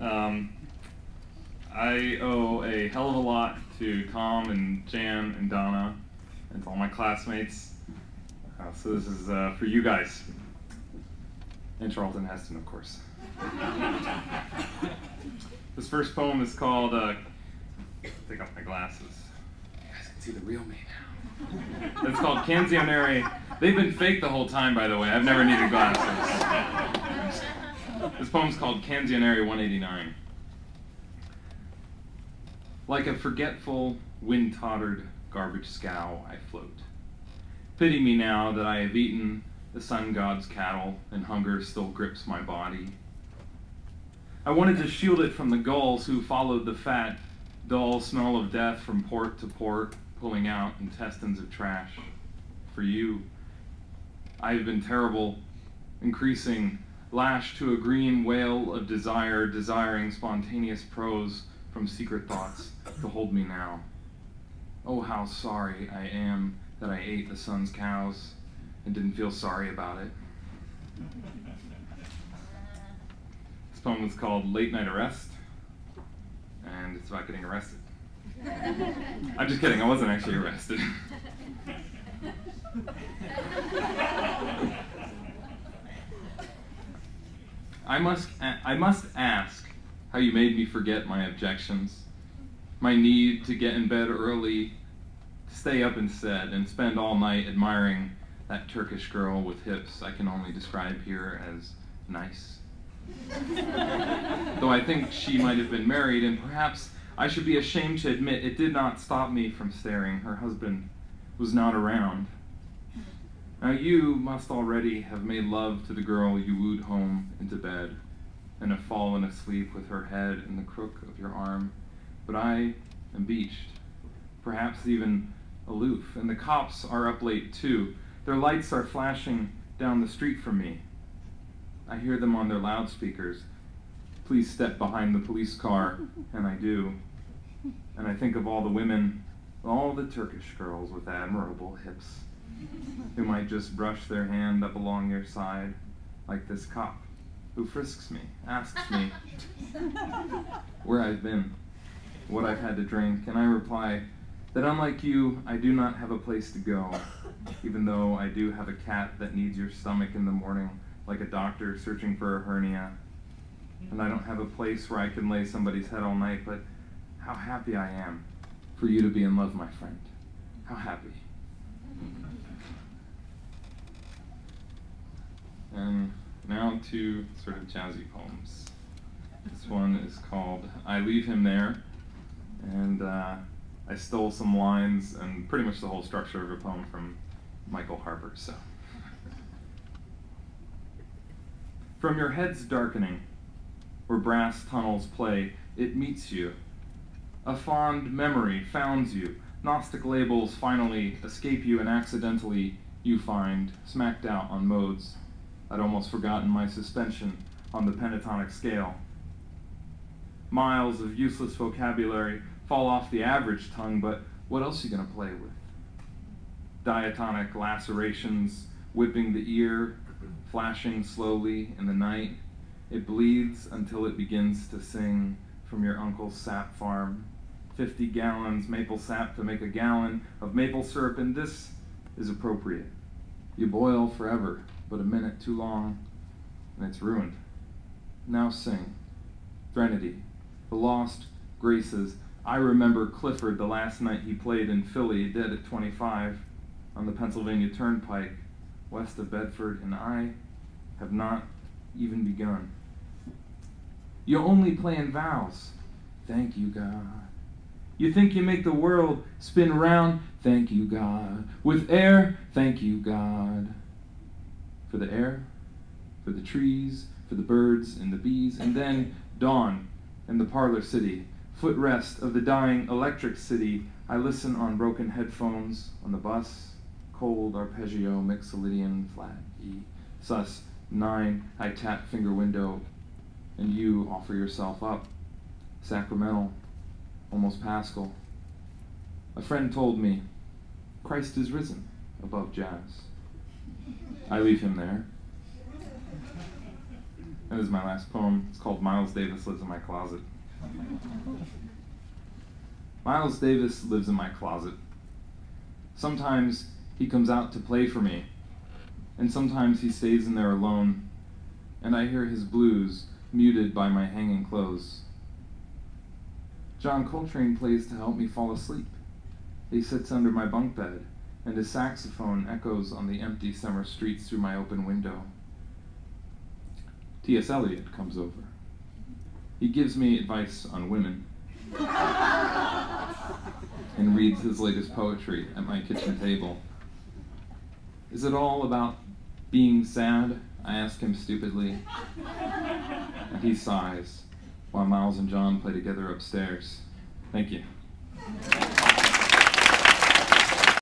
I owe a hell of a lot to Tom and Jan and Donna and to all my classmates. So this is for you guys. And Charlton Heston, of course. This first poem is called, take off my glasses. You guys can see the real me now. It's called Canzionere. They've been fake the whole time, by the way. I've never needed glasses. This poem's called Canzionere 189. Like a forgetful, wind-tottered garbage scow, I float. Pity me now that I have eaten the sun god's cattle and hunger still grips my body. I wanted to shield it from the gulls who followed the fat, dull smell of death from port to port, pulling out intestines of trash. For you, I have been terrible, increasing, lashed to a green whale of desire, desiring spontaneous prose from secret thoughts to hold me now. Oh, how sorry I am that I ate the sun's cows and didn't feel sorry about it. This poem is called Late Night Arrest, and it's about getting arrested. I'm just kidding, I wasn't actually arrested. I must ask how you made me forget my objections, my need to get in bed early, to stay up instead, and spend all night admiring that Turkish girl with hips I can only describe here as nice. Though I think she might have been married, and perhaps I should be ashamed to admit it did not stop me from staring. Her husband was not around. Now you must already have made love to the girl you wooed home into bed, and have fallen asleep with her head in the crook of your arm. But I am beached, perhaps even aloof, and the cops are up late too. Their lights are flashing down the street from me. I hear them on their loudspeakers. Please step behind the police car, and I do. And I think of all the women, all the Turkish girls with admirable hips, who might just brush their hand up along your side, like this cop, who frisks me, asks me where I've been, what I've had to drink, and I reply that unlike you, I do not have a place to go, even though I do have a cat that needs your stomach in the morning, like a doctor searching for a hernia. And I don't have a place where I can lay somebody's head all night, but how happy I am for you to be in love, my friend. How happy. And now to sort of jazzy poems. This one is called I Leave Him There, and I stole some lines and pretty much the whole structure of a poem from Michael Harper. So, from your head's darkening, where brass tunnels play, it meets you. A fond memory founds you. Gnostic labels finally escape you, and accidentally you find smacked out on modes. I'd almost forgotten my suspension on the pentatonic scale. Miles of useless vocabulary fall off the average tongue, but what else are you going to play with? Diatonic lacerations whipping the ear, flashing slowly in the night. It bleeds until it begins to sing from your uncle's sap farm. 50 gallons maple sap to make a gallon of maple syrup, and this is appropriate. You boil forever, but a minute too long, and it's ruined. Now sing. Threnody, the lost graces. I remember Clifford the last night he played in Philly, dead at 25, on the Pennsylvania Turnpike, west of Bedford, and I have not even begun. You only play in vows. Thank you, God. You think you make the world spin round? Thank you, God. With air? Thank you, God. For the air, for the trees, for the birds and the bees, and then dawn in the parlor city, footrest of the dying electric city. I listen on broken headphones on the bus, cold arpeggio, mixolydian, flat E, sus 9. I tap finger window, and you offer yourself up, sacramental, almost Paschal. A friend told me, Christ is risen above jazz. I leave him there. That is my last poem. It's called Miles Davis Lives in My Closet. Miles Davis lives in my closet. Sometimes he comes out to play for me, and sometimes he stays in there alone, and I hear his blues muted by my hanging clothes. John Coltrane plays to help me fall asleep. He sits under my bunk bed, and his saxophone echoes on the empty summer streets through my open window. T.S. Eliot comes over. He gives me advice on women and reads his latest poetry at my kitchen table. Is it all about being sad? I ask him stupidly. And he sighs while Miles and John play together upstairs. Thank you.